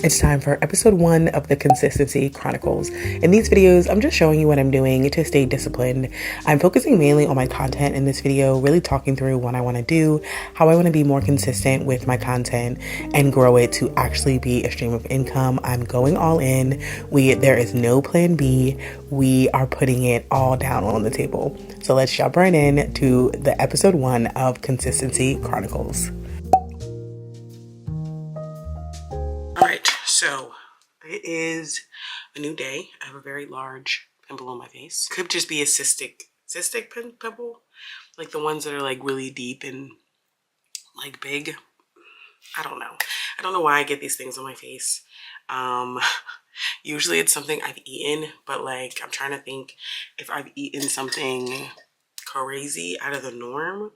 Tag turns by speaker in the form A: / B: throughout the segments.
A: It's time for episode 1 of the Consistency Chronicles. In these videos, I'm just showing you what I'm doing to stay disciplined. I'm focusing mainly on my content in this video, really talking through what I want to do, how I want to be more consistent with my content and grow it to actually be a stream of income. I'm going all in. There is no plan B. We are putting it all down on the table. So let's jump right in to the episode 1 of Consistency Chronicles. Alright, so it is a new day. I have a very large pimple on my face. Could just be a cystic pimple, like the ones that are like really deep and like big. I don't know why I get these things on my face. Usually it's something I've eaten, but like I'm trying to think if I've eaten something crazy out of the norm,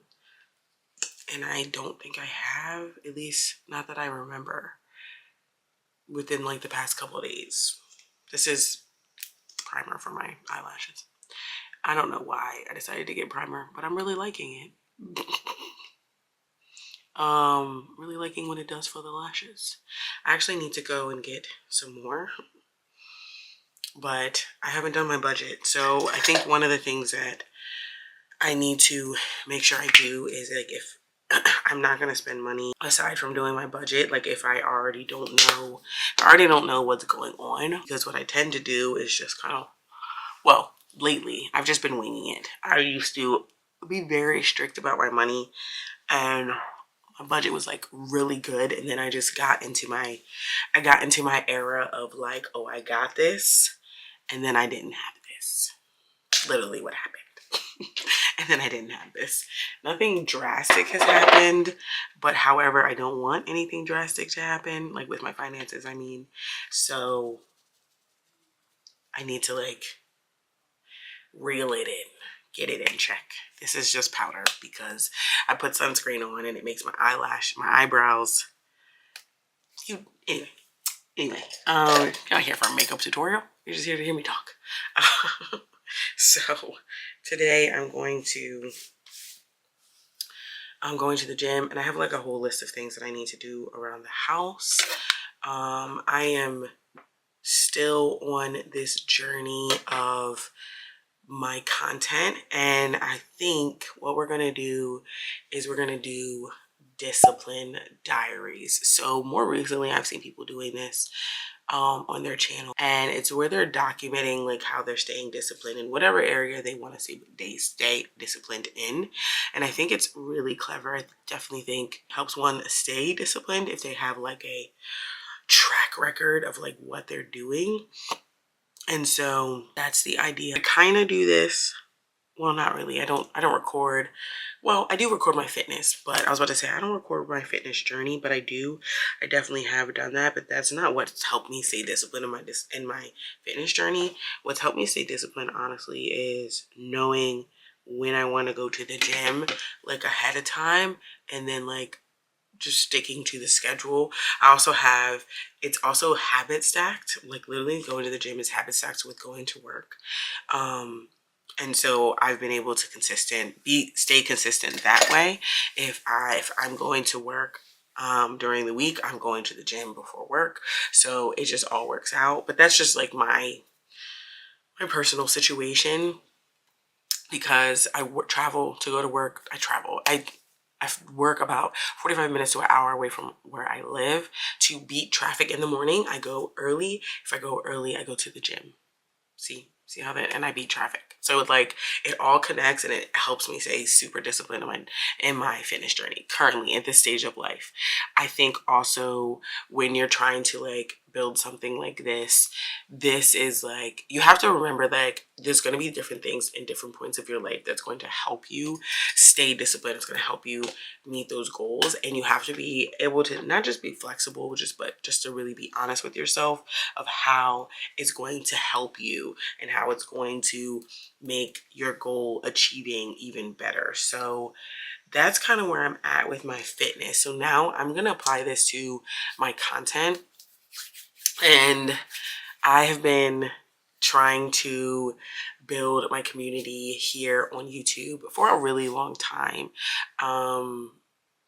A: and I don't think I have, at least not that I remember, within like the past couple of days. This is primer for my eyelashes. I don't know why I decided to get primer, but I'm really liking it. Really liking what it does for the lashes. I actually need to go and get some more, but I haven't done my budget. So I think one of the things that I need to make sure I do is like if I'm not going to spend money aside from doing my budget, like if I already don't know what's going on, because what I tend to do is just kind of, well, lately I've just been winging it. I used to be very strict about my money and my budget was like really good, and then I just got into my era of like, oh, I got this, and then I didn't have this. Literally what happened. And then I didn't have this. Nothing drastic has happened, but however, I don't want anything drastic to happen, like with my finances, I mean. So I need to like reel it in, get it in check. This is just powder because I put sunscreen on and it makes my eyebrows. Anyway, you're not here for a makeup tutorial. You're just here to hear me talk. So today I'm going to the gym, and I have like a whole list of things that I need to do around the house. I am still on this journey of my content, and I think what we're gonna do is we're gonna do discipline diaries. So more recently I've seen people doing this on their channel, and it's where they're documenting like how they're staying disciplined in whatever area they want to see they stay disciplined in. And I think it's really clever. I definitely think helps one stay disciplined if they have like a track record of like what they're doing. And so that's the idea. I kind of do this, well, not really. I don't record. Well, I do record my fitness, but I was about to say I don't record my fitness journey, but I do. I definitely have done that, but that's not what's helped me stay disciplined in my fitness journey. What's helped me stay disciplined, honestly, is knowing when I want to go to the gym like ahead of time, and then like just sticking to the schedule. It's also habit stacked. Like literally going to the gym is habit stacked with going to work. And so I've been able to stay consistent that way. If I'm going to work during the week, I'm going to the gym before work. So it just all works out. But that's just like my personal situation, because I travel to go to work. I work about 45 minutes to an hour away from where I live. To beat traffic in the morning, I go early. If I go early, I go to the gym. See how that, and I beat traffic. So it all connects, and it helps me stay super disciplined in my fitness journey currently at this stage of life. I think also when you're trying to like build something like this is like, you have to remember that there's going to be different things in different points of your life that's going to help you stay disciplined. It's going to help you meet those goals, and you have to be able to not just be flexible, but just to really be honest with yourself of how it's going to help you and how it's going to make your goal achieving even better. So that's kind of where I'm at with my fitness. So now I'm going to apply this to my content, and I have been trying to build my community here on YouTube for a really long time.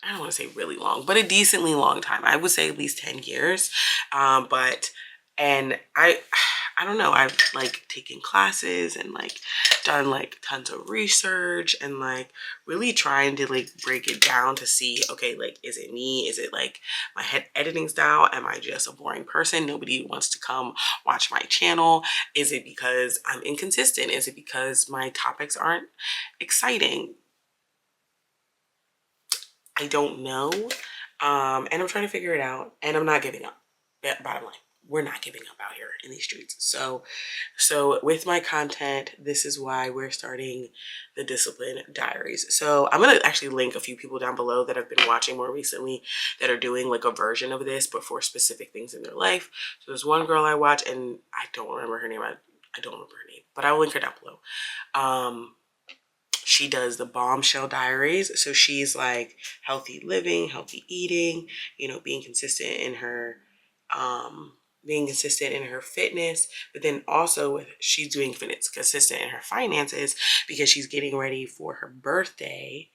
A: I don't want to say really long, but a decently long time. I would say at least 10 years. And I don't know, I've like taken classes and like done like tons of research and like really trying to like break it down to see, okay, like, is it me? Is it like my head editing style? Am I just a boring person? Nobody wants to come watch my channel? Is it because I'm inconsistent? Is it because my topics aren't exciting? I don't know. And I'm trying to figure it out, and I'm not giving up. Yeah, bottom line, we're not giving up out here in these streets. So with my content, this is why we're starting the Discipline Diaries. So I'm gonna actually link a few people down below that I've been watching more recently that are doing like a version of this, but for specific things in their life. So there's one girl I watch, and I don't remember her name. I don't remember her name, but I will link her down below. She does the Bombshell Diaries. So she's like healthy living, healthy eating, you know, being consistent in her fitness, but then also she's doing fitness consistent in her finances because she's getting ready for her birthday.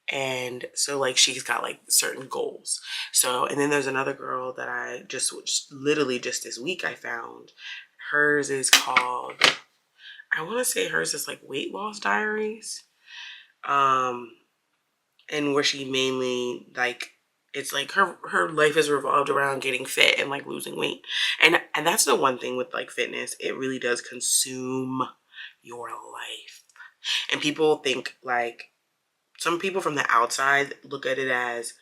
A: And so like she's got like certain goals. So, and then there's another girl that I just literally just this week I found. Hers is called, I want to say hers is like Weight Loss Diaries. And where she mainly like, it's like her life is revolved around getting fit and like losing weight. And that's the one thing with like fitness, it really does consume your life. And people think like, some people from the outside look at it as,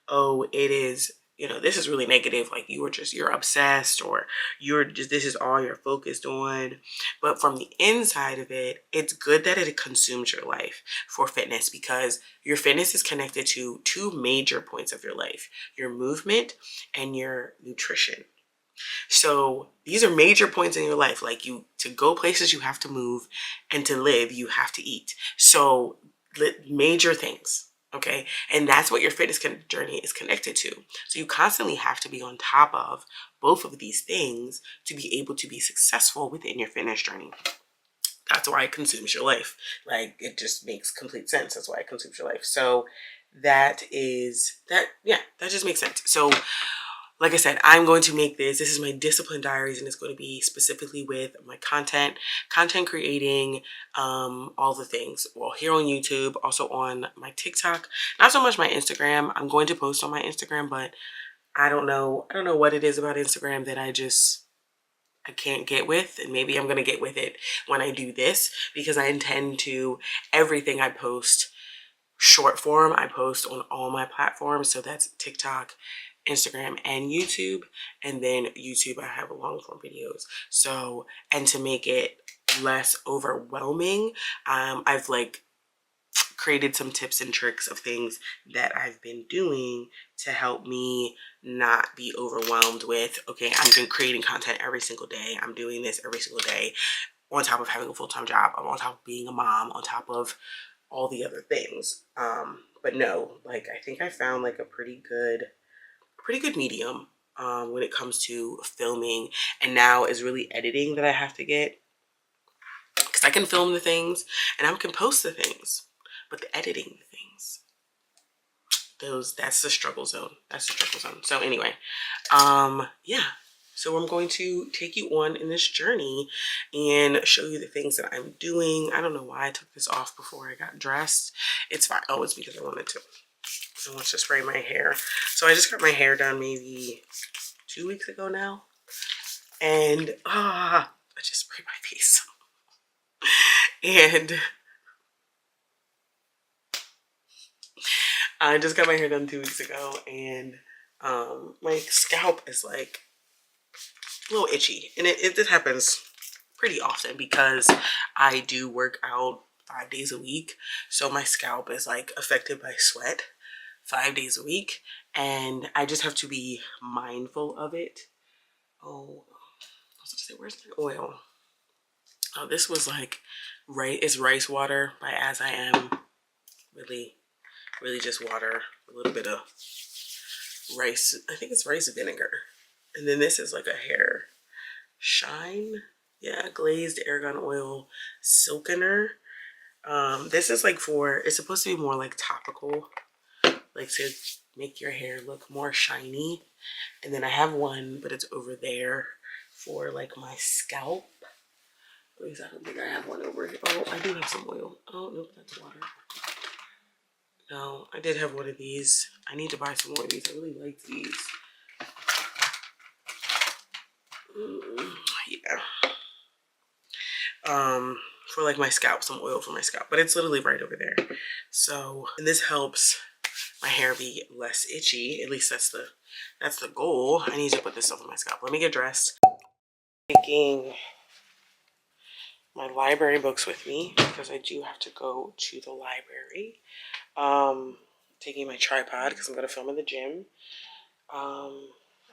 A: oh, it is, you know, this is really negative. Like you're obsessed, or this is all you're focused on. But from the inside of it, it's good that it consumes your life for fitness, because your fitness is connected to two major points of your life: your movement and your nutrition. So these are major points in your life. Like, to go places, you have to move, and to live, you have to eat. So major things. Okay. And that's what your fitness journey is connected to. So you constantly have to be on top of both of these things to be able to be successful within your fitness journey. That's why it consumes your life. Like, it just makes complete sense. That's why it consumes your life. So that just makes sense. So like I said, I'm going to make this is my Discipline Diaries, and it's going to be specifically with my content creating, all the things. Well, here on YouTube, also on my TikTok, not so much my Instagram. I'm going to post on my Instagram, but I don't know what it is about Instagram that I can't get with, and maybe I'm going to get with it when I do this, because I intend to, everything I post short form, I post on all my platforms. So that's TikTok, Instagram, and YouTube. And then YouTube, I have long form videos. So, and to make it less overwhelming, I've like created some tips and tricks of things that I've been doing to help me not be overwhelmed with, okay, I'm been creating content every single day. I'm doing this every single day, on top of having a full-time job. I'm on top of being a mom, on top of all the other things. But no, like, I think I found like a pretty good medium when it comes to filming. And now is really editing that I have to get, because I can film the things and I can post the things, but the editing the things, that's the struggle zone. So anyway, yeah. So I'm going to take you on in this journey and show you the things that I'm doing. I don't know why I took this off before I got dressed. It's fine. Oh, it's because I wanted to. I want to spray my hair. So I just got my hair done maybe 2 weeks ago now. And I just sprayed my face. And I just got my hair done 2 weeks ago, and my scalp is like a little itchy, and it happens pretty often because I do work out 5 days a week. So my scalp is like affected by sweat 5 days a week, and I just have to be mindful of it. Oh, I was gonna say, where's my oil? Oh, this was like it's rice water by As I Am. Really just water, a little bit of rice. I think it's rice vinegar. And then this is like a hair shine. Yeah, glazed argan oil silkener. This is like it's supposed to be more like topical, like to make your hair look more shiny. And then I have one, but it's over there for like my scalp. At least I don't think I have one over here. Oh, I do have some oil. Oh, nope, that's water. No, I did have one of these. I need to buy some more of these. I really like these. Yeah. For like my scalp, some oil for my scalp, but it's literally right over there. So, and this helps my hair be less itchy. At least that's the goal. I need to put this stuff on my scalp. Let me get dressed. Taking my library books with me because I do have to go to the library. Taking my tripod because I'm gonna film in the gym. I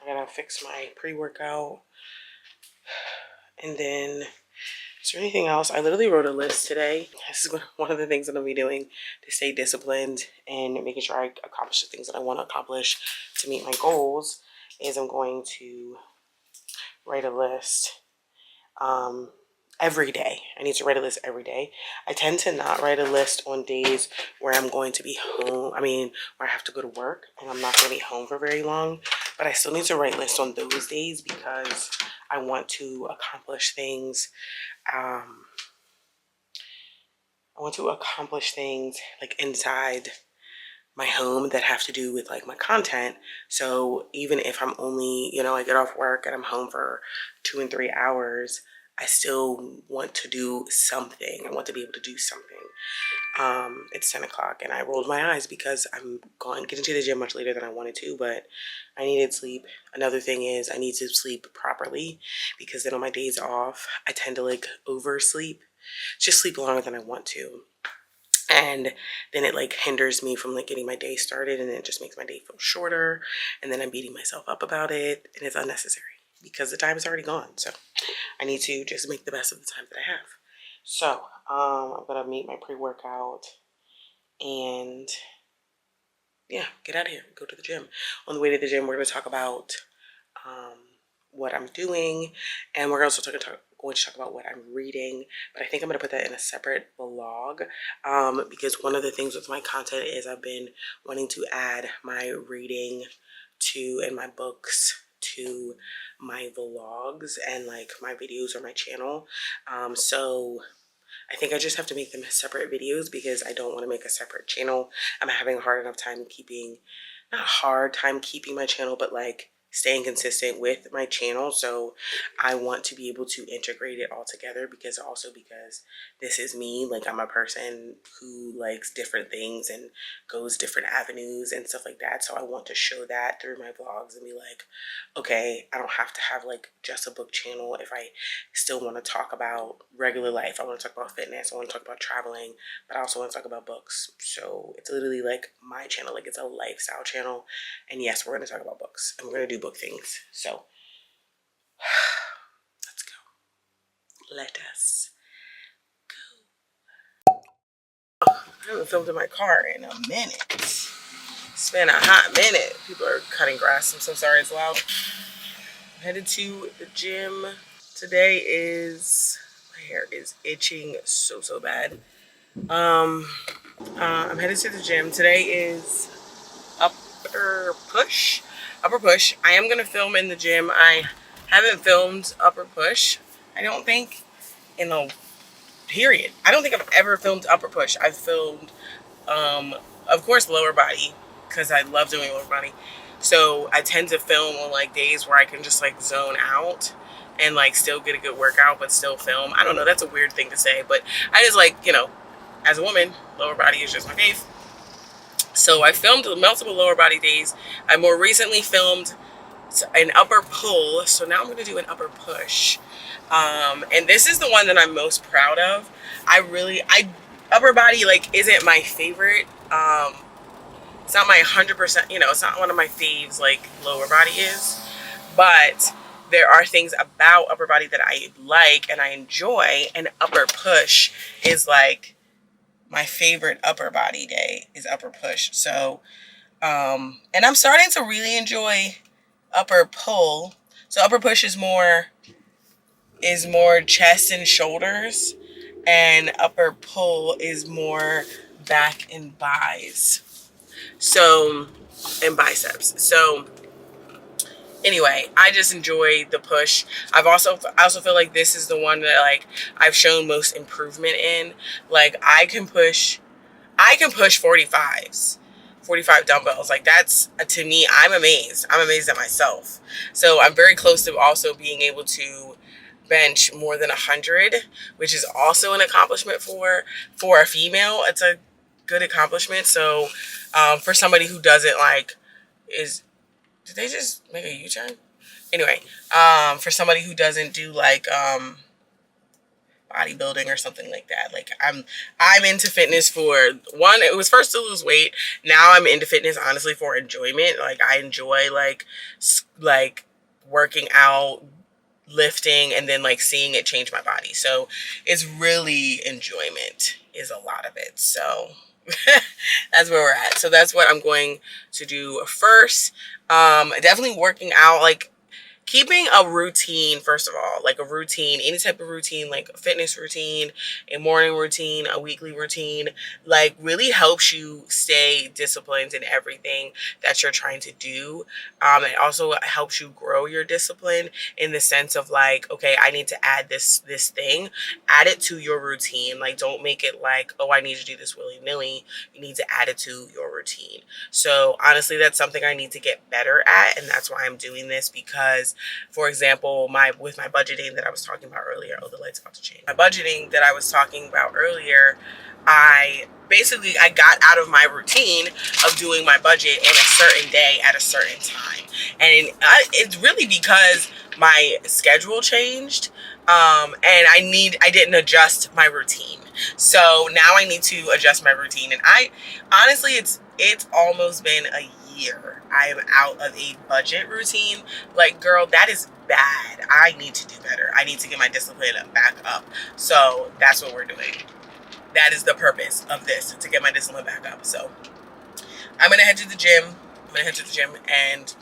A: gotta fix my pre-workout, and then is there anything else? I literally wrote a list today. This is one of the things that I'll be doing to stay disciplined and making sure I accomplish the things that I want to accomplish to meet my goals. Is I'm going to write a list every day. I need to write a list every day. I tend to not write a list on days where I'm going to be home. Where I have to go to work and I'm not going to be home for very long. But I still need to write lists on those days because I want to accomplish things. I want to accomplish things like inside my home that have to do with like my content. So even if I'm only, I get off work and I'm home for 2 and 3 hours, I still want to do something. I want to be able to do something. It's 10 o'clock and I rolled my eyes because I'm getting to the gym much later than I wanted to, but I needed sleep. Another thing is I need to sleep properly because then on my days off, I tend to like oversleep, just sleep longer than I want to. And then it like hinders me from like getting my day started, and it just makes my day feel shorter. And then I'm beating myself up about it, and it's unnecessary because the time is already gone. So I need to just make the best of the time that I have. So I'm gonna meet my pre-workout and yeah, get out of here, go to the gym. On the way to the gym, we're gonna talk about what I'm doing, and we're also going to talk about what I'm reading, but I think I'm going to put that in a separate vlog because one of the things with my content is I've been wanting to add my reading and my books to my vlogs and like my videos or my channel. So I think I just have to make them separate videos because I don't want to make a separate channel. I'm having a hard enough time not a hard time keeping my channel, but like staying consistent with my channel. So I want to be able to integrate it all together because this is me. Like I'm a person who likes different things and goes different avenues and stuff like that. So I want to show that through my vlogs and be like, okay, I don't have to have like just a book channel if I still want to talk about regular life. I want to talk about fitness. I want to talk about traveling, but I also want to talk about books. So it's literally like my channel, like it's a lifestyle channel. And yes, we're going to talk about books and we're going to do book things. So let's go. Let us go. I haven't filmed in my car in a minute. It's been a hot minute. People are cutting grass. I'm so sorry it's loud. I'm headed to the gym. My hair is itching so bad. I'm headed to the gym. Today is upper push. I am going to film in the gym. I haven't filmed upper push, I don't think, in a period. I don't think I've ever filmed upper push. I've filmed, of course, lower body because I love doing lower body. So I tend to film on like days where I can just like zone out and like still get a good workout, but still film. I don't know. That's a weird thing to say, but I just like, as a woman, lower body is just my fave. So I filmed multiple lower body days. I more recently filmed an upper pull. So now I'm going to do an upper push. And this is the one that I'm most proud of. Upper body like isn't my favorite. It's not my 100%, it's not one of my faves like lower body is. But there are things about upper body that I like and I enjoy. And upper push is like my favorite upper body day is upper push. So, and I'm starting to really enjoy upper pull. So upper push is more chest and shoulders, and upper pull is more back and buys. So, and biceps. So anyway, I just enjoy the push. I also feel like this is the one that like I've shown most improvement in. Like I can push 45s. 45 dumbbells. Like that's, to me, I'm amazed. I'm amazed at myself. So I'm very close to also being able to bench more than 100, which is also an accomplishment for a female. It's a good accomplishment. So for somebody who doesn't like is did they just make a U-turn? Anyway, for somebody who doesn't do like bodybuilding or something like that. Like I'm into fitness for one, it was first to lose weight. Now I'm into fitness honestly for enjoyment. Like I enjoy like working out, lifting, and then like seeing it change my body. So it's really enjoyment is a lot of it. So that's where we're at. So that's what I'm going to do first. Definitely working out, like keeping a routine, first of all, like a routine, any type of routine, like a fitness routine, a morning routine, a weekly routine, like really helps you stay disciplined in everything that you're trying to do. It also helps you grow your discipline in the sense of like, okay, I need to add this thing, add it to your routine. Like don't make it like, oh, I need to do this willy-nilly. You need to add it to your routine. So honestly, that's something I need to get better at, and that's why I'm doing this. Because for example, with my budgeting that I was talking about earlier, oh, the light's about to change. My budgeting that I was talking about earlier, I got out of my routine of doing my budget in a certain day at a certain time. And it's really because my schedule changed, and I didn't adjust my routine. So now I need to adjust my routine. And I honestly, it's almost been a year I am out of a budget routine. Like, girl, that is bad. I need to do better. I need to get my discipline back up. So that's what we're doing. That is the purpose of this, to get my discipline back up. So I'm gonna head to the gym. And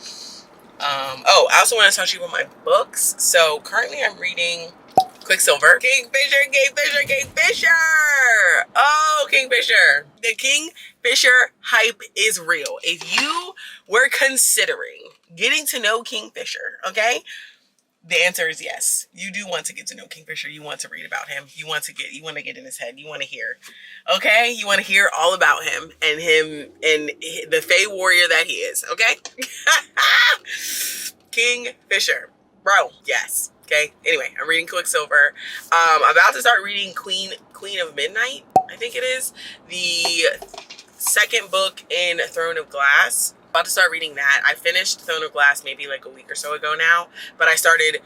A: oh, I also want to talk to you about my books. So currently I'm reading Quicksilver. Kingfisher! Oh, Kingfisher. The Kingfisher hype is real. If you were considering getting to know Kingfisher, okay? The answer is yes. You do want to get to know Kingfisher. You want to read about him. You want to get in his head. You want to hear. Okay? You want to hear all about him and the Fae warrior that he is. Okay? Kingfisher. Bro, yes. Okay? Anyway, I'm reading Quicksilver. I'm about to start reading Queen of Midnight, I think it is. The second book in Throne of Glass. About to start reading that. I finished Throne of Glass maybe like a week or so ago now, but I started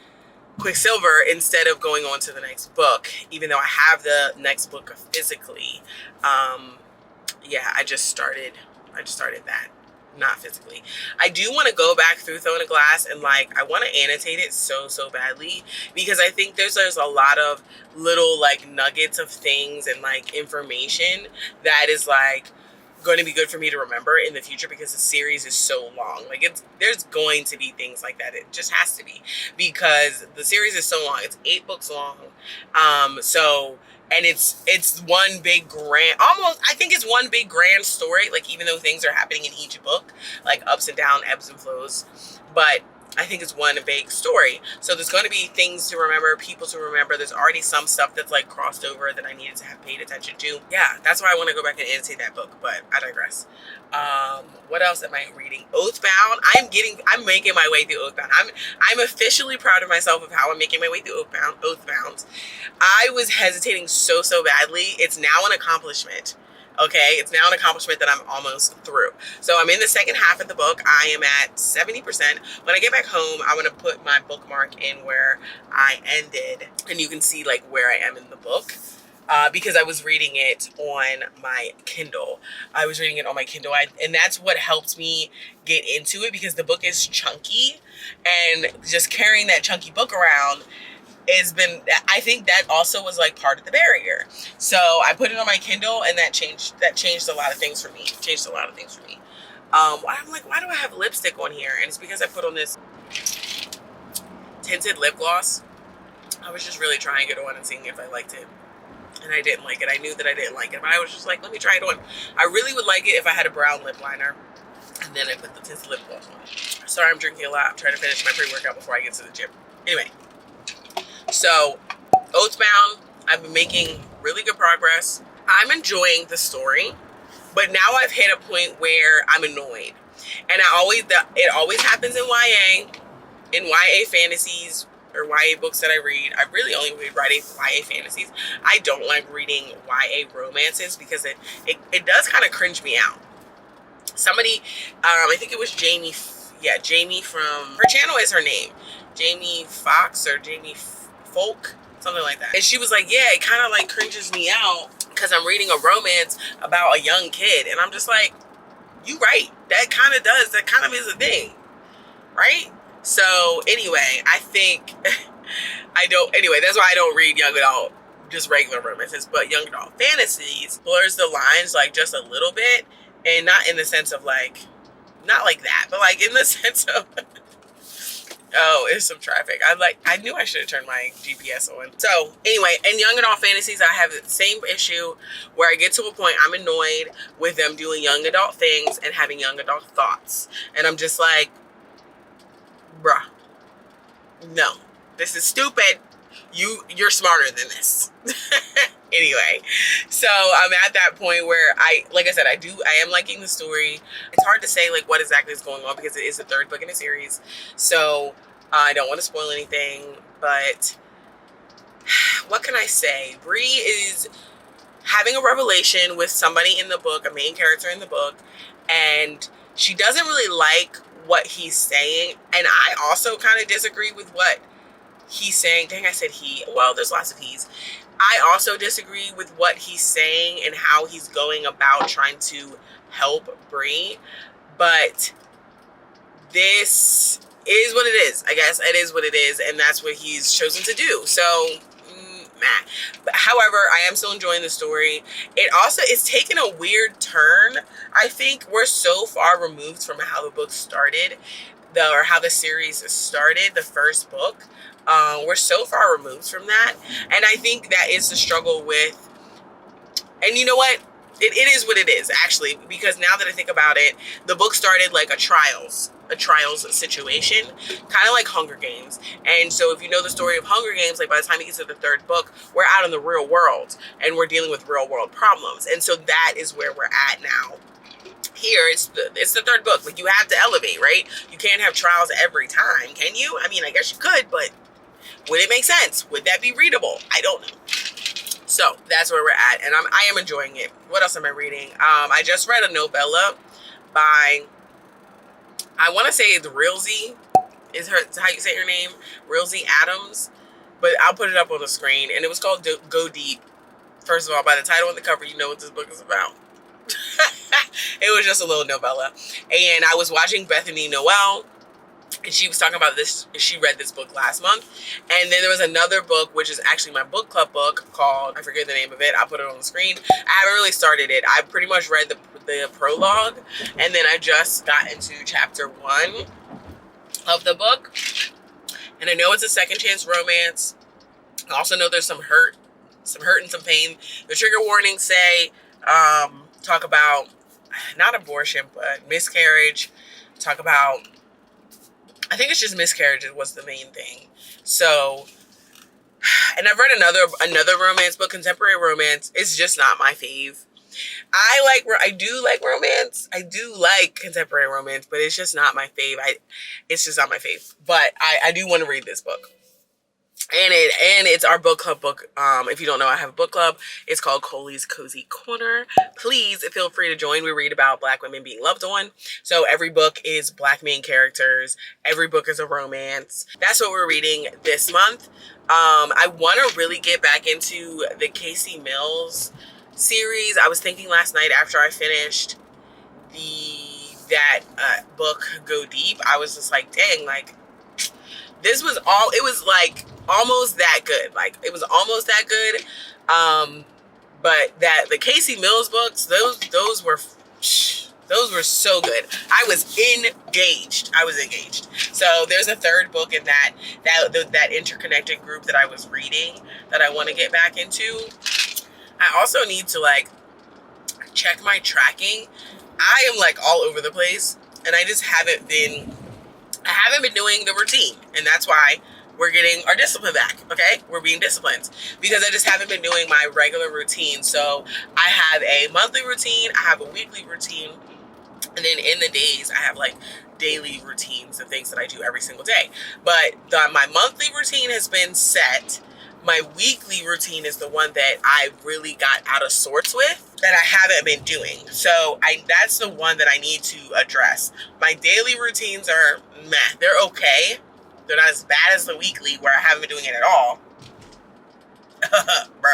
A: Quicksilver instead of going on to the next book, even though I have the next book physically. Yeah, I just started that, not physically. I do want to go back through Throne of Glass and like I want to annotate it so badly, because I think there's a lot of little like nuggets of things and like information that is like going to be good for me to remember in the future, because the series is so long. Like there's going to be things like that. It just has to be, because the series is so long. It's 8 books long. And it's one big grand, almost, I think it's one big grand story. Like even though things are happening in each book, like ups and downs, ebbs and flows, but I think it's one big story. So there's going to be things to remember, people to remember. There's already some stuff that's like crossed over that I needed to have paid attention to. Yeah, that's why I want to go back and annotate that book, but I digress. What else am I reading? Oathbound. I'm making my way through Oathbound. I'm officially proud of myself of how I'm making my way through Oathbound. I was hesitating so badly. It's now an accomplishment. Okay, it's now an accomplishment that I'm almost through. So I'm in the second half of the book. I am at 70%. When I get back home, I'm going to put my bookmark in where I ended, and you can see like where I am in the book. Because I was reading it on my Kindle. And that's what helped me get into it, because the book is chunky, and just carrying that chunky book around I think that also was like part of the barrier. So I put it on my Kindle, and that changed a lot of things for me. I'm like, why do I have lipstick on here? And it's because I put on this tinted lip gloss. I was just really trying it on and seeing if I liked it. and I didn't like it. I knew that I didn't like it, but I was just like, let me try it on. I really would like it if I had a brown lip liner, and then I put the tinted lip gloss on it. Sorry, I'm drinking a lot. I'm trying to finish my pre-workout before I get to the gym. Anyway, so Oathbound, I've been making really good progress. I'm enjoying the story, but now I've hit a point where I'm annoyed. And it always happens in YA fantasies, or YA books that I read. I really only read YA fantasies. I don't like reading YA romances because it does kind of cringe me out. Somebody, I think it was Jamie, Jamie from, her channel is her name, Jamie Fox or Jamie Folk, something like that. And she was like, yeah, it kind of like cringes me out because I'm reading a romance about a young kid. And I'm just like, you right. That kind of is a thing, right? So anyway, I think, anyway, that's why I don't read young adult, just regular romances, but young adult fantasies blurs the lines like just a little bit. And not in the sense of like, not like that, but like in the sense of, oh, it's some traffic. I knew I should have turned my GPS on. So anyway, in young adult fantasies, I have the same issue where I get to a point I'm annoyed with them doing young adult things and having young adult thoughts. And I'm just like, bruh, no, this is stupid. You're smarter than this. Anyway, so I'm at that point where like I said, I am liking the story. It's hard to say like what exactly is going on because it is the third book in a series. So I don't want to spoil anything, but what can I say? Bree is having a revelation with somebody in the book, a main character in the book, and she doesn't really like what he's saying. And I also kind of disagree with what he's saying. Dang, I said he. Well, there's lots of he's. I also disagree with what he's saying and how he's going about trying to help Bree. But this is what it is. I guess it is what it is, and that's what he's chosen to do. So, But however, I am still enjoying the story. It also is taking a weird turn. I think we're so far removed from how the book started, or how the series started, the first book. We're so far removed from that. And I think that is the struggle with, and you know what? It is what it is, actually, because now that I think about it, the book started like a trials situation, kind of like Hunger Games. And so if you know the story of Hunger Games, like by the time you get to the third book, we're out in the real world and we're dealing with real world problems. And so that is where we're at now. Here, it's the third book. Like, you have to elevate, right? You can't have trials every time, can you? I mean, I guess you could, but would it make sense? Would that be readable? I don't know. So that's where we're at, and I am enjoying it. What else am I reading? I just read a novella by, I want to say it's Rilzy, is how you say her name, Rilzy Adams, but I'll put it up on the screen. And it was called Go Deep. First of all, by the title and the cover, you know what this book is about. It was just a little novella, and I was watching Bethany Noel. And she was talking about this, she read this book last month. And then there was another book, which is actually my book club book, called, I forget the name of it, I'll put it on the screen. I haven't really started it. I pretty much read the prologue, and then I just got into chapter 1 of the book. And I know it's a second chance romance. I also know there's some hurt and some pain. The trigger warnings say, talk about, not abortion, but miscarriage. Talk about, I think it's just miscarriage was the main thing. So, and I've read another romance book, contemporary romance. It's just not my fave. I do like romance. I do like contemporary romance, but it's just not my fave. It's just not my fave. But I do want to read this book. And it's our book club book. If you don't know, I have a book club. It's called Coley's Cozy Corner. Please feel free to join. We read about Black women being loved on. So every book is Black main characters. Every book is a romance. That's what we're reading this month. I want to really get back into the Casey Mills series. I was thinking last night after I finished that book, Go Deep, I was just like, dang, like, this was it was like almost that good. Like, it was almost that good. But the Casey Mills books, those were so good. I was engaged. So there's a third book in that interconnected group that I was reading that I want to get back into. I also need to like check my tracking. I am like all over the place, and I haven't been doing the routine, and that's why we're getting our discipline back. Okay, we're being disciplined because I just haven't been doing my regular routine. So I have a monthly routine, I have a weekly routine, and then in the days I have like daily routines of things that I do every single day. But my monthly routine has been set. My weekly routine is the one that I really got out of sorts with that I haven't been doing. So that's the one that I need to address. My daily routines are meh. They're okay. They're not as bad as the weekly where I haven't been doing it at all. Bro.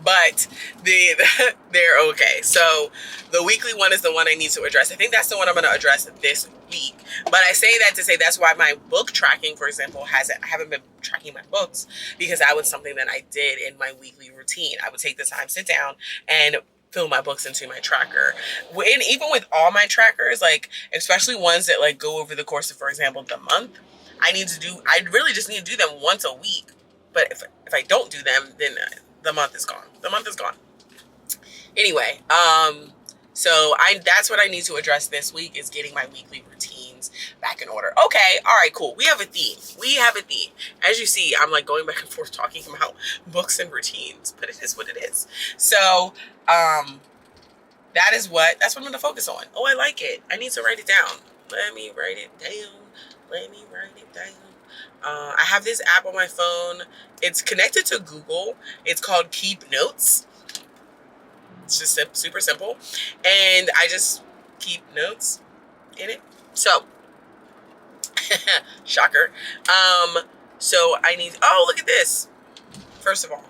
A: But they're okay. So the weekly one is the one I need to address. I think that's the one I'm going to address this week. But I say that to say that's why my book tracking, for example, I haven't been tracking my books, because that was something that I did in my weekly routine. I would take the time, sit down, and fill my books into my tracker. And even with all my trackers, like especially ones that like go over the course of, for example, the month, I really just need to do them once a week. But if I don't do them, then the month is gone. The month is gone. Anyway, so that's what I need to address this week, is getting my weekly routines back in order. Okay, all right, cool. We have a theme. As you see, I'm like going back and forth talking about books and routines, but it is what it is. So, that's what I'm going to focus on. Oh, I like it. I need to write it down. Let me write it down. I have this app on my phone. It's connected to Google. It's called Keep Notes. It's just super simple. And I just keep notes in it. So, shocker. So I need, look at this. First of all,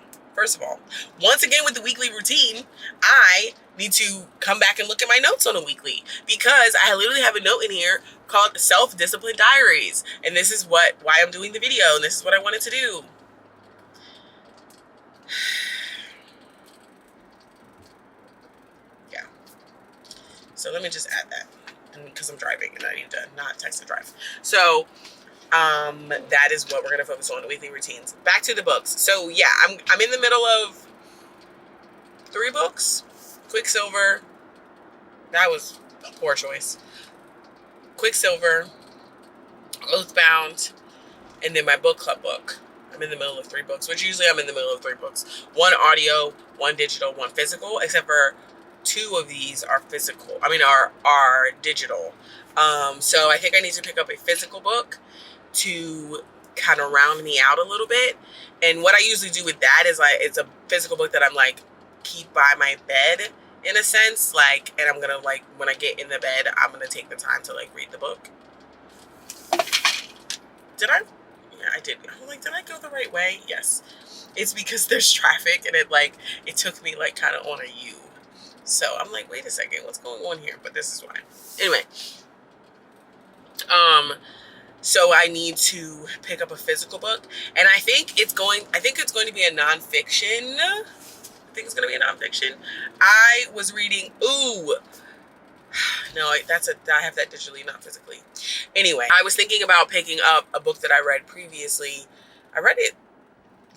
A: once again with the weekly routine, I need to come back and look at my notes on a weekly, because I literally have a note in here called Self-Discipline Diaries. And this is why I'm doing the video, and this is what I wanted to do. Yeah. So let me just add that, because I'm driving and I need to not text and drive. So that is what we're going to focus on, the weekly routines. Back to the books. So yeah, I'm in the middle of 3 books. Quicksilver. That was a poor choice. Quicksilver, Oathbound, and then my book club book. I'm in the middle of 3 books, which usually I'm in the middle of 3 books. 1 audio, 1 digital, 1 physical, except for 2 of these are physical. Are digital. So I think I need to pick up a physical book to kind of round me out a little bit. And what I usually do with that is, like, it's a physical book that I'm like keep by my bed in a sense, like, and I'm gonna, like, when I get in the bed, I'm gonna take the time to like read the book. Did I? Yeah, I did. I'm like, did I go the right way? Yes. It's because there's traffic, and it took me like kind of on a U. So I'm like, wait a second, what's going on here? But this is why. Anyway, so I need to pick up a physical book, and I think it's going to be a nonfiction. I think it's going to be a nonfiction. I was reading. No, I have that digitally, not physically. Anyway, I was thinking about picking up a book that I read previously. I read it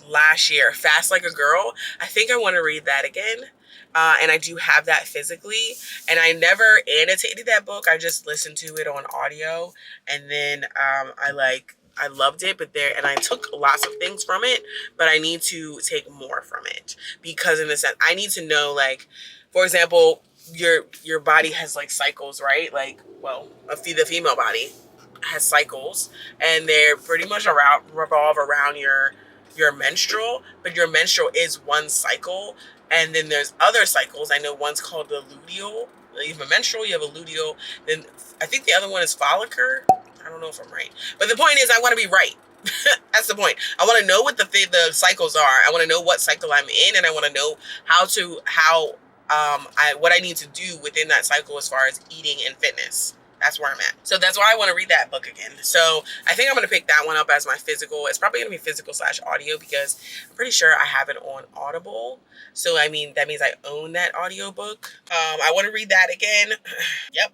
A: last year, Fast Like a Girl. I think I want to read that again. And I do have that physically. And I never annotated that book. I just listened to it on audio. And then I loved it, and I took lots of things from it, but I need to take more from it, because in the sense, I need to know, like, for example, your body has like cycles, right? Like, well, the female body has cycles, and they're pretty much revolve around your menstrual, but your menstrual is one cycle, and then there's other cycles. I know one's called the luteal. You have a menstrual, you have a luteal, then I think the other one is follicle. I don't know if I'm right, but the point is, I want to be right. That's the point. I want to know what the cycles are. I want to know what cycle I'm in, and I want to know what I need to do within that cycle as far as eating and fitness. That's where I'm at. So that's why I want to read that book again. So I think I'm going to pick that one up as my physical. It's probably going to be physical/audio, because I'm pretty sure I have it on Audible. So I mean, that means I own that audio book. I want to read that again. Yep.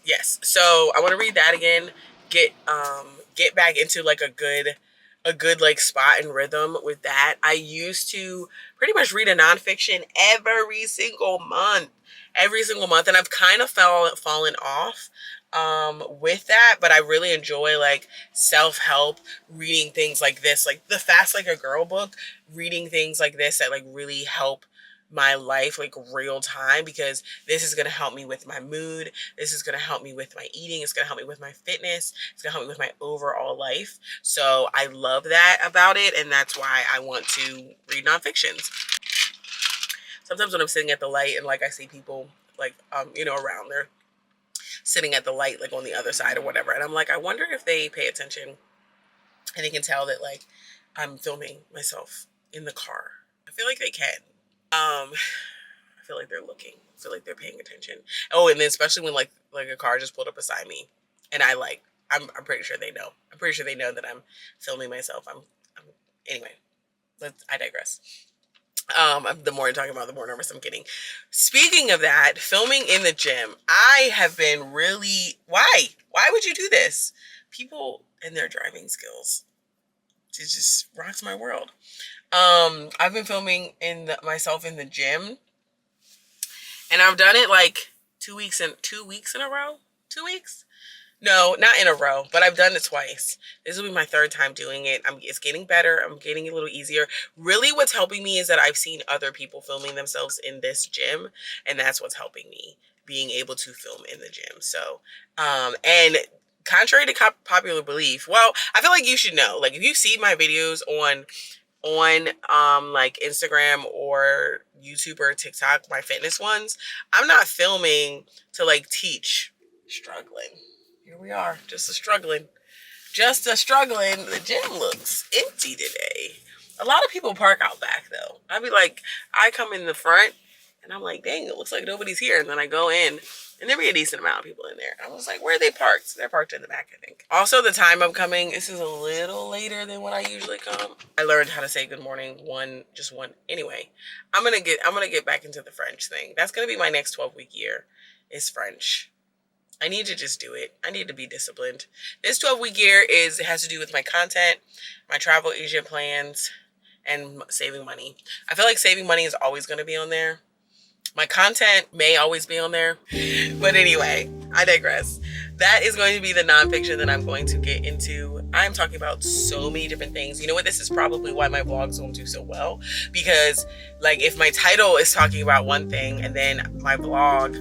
A: Yes. So I want to read that again. Get back into like a good a good like spot and rhythm with that. I used to pretty much read a nonfiction every single month. And I've kind of fallen off with that, but I really enjoy like self-help, reading things like this, like the Fast Like a Girl book, reading things like this that like really help my life like real time, because this is going to help me with my mood, this is going to help me with my eating, it's going to help me with my fitness, it's going to help me with my overall life. So I love that about it, and that's why I want to read nonfictions. Sometimes when I'm sitting at the light and like I see people like you know, around there sitting at the light like on the other side or whatever, and I'm like, I wonder if they pay attention and they can tell that like I'm filming myself in the car. I feel like they can. I feel like they're looking. I feel like they're paying attention. Oh, and then especially when like a car just pulled up beside me, and I'm pretty sure they know. I'm pretty sure they know that I'm filming myself. Anyway. I digress. The more I'm talking about, the more nervous I'm getting. Speaking of that, filming in the gym, I have been really. Why would you do this? People and their driving skills. It just rocks my world. I've been filming myself in the gym, and I've done it like 2 weeks in a row. 2 weeks? No, not in a row, but I've done it twice. This will be my third time doing it. It's getting better. I'm getting a little easier. Really, what's helping me is that I've seen other people filming themselves in this gym, and that's what's helping me, being able to film in the gym. So, and contrary to popular belief, well, I feel like you should know, like if you see my videos on like Instagram or YouTube or TikTok, my fitness ones, I'm not filming to like teach. Struggling. Here we are, just a struggling. The gym looks empty today. A lot of people park out back though. I'd be like, I come in the front and I'm like, dang, it looks like nobody's here. And then I go in and there be a decent amount of people in there. I was like, where are they parked? They're parked in the back, I think. Also, the time I'm coming, this is a little later than when I usually come. I learned how to say good morning, just one. Anyway, I'm gonna get back into the French thing. That's gonna be my next 12-week year, is French. I need to just do it. I need to be disciplined. This 12-week year has to do with my content, my travel agent plans, and saving money. I feel like saving money is always going to be on there. My content may always be on there. But anyway, I digress. That is going to be the nonfiction that I'm going to get into. I'm talking about so many different things. You know what? This is probably why my vlogs don't do so well. Because like if my title is talking about one thing and then my vlog,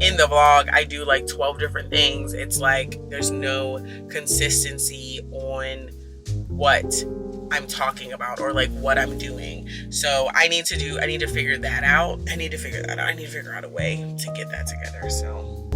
A: in the vlog, I do like 12 different things. It's like there's no consistency on what I'm talking about or like what I'm doing. So I need to figure that out. I need to figure out a way to get that together. So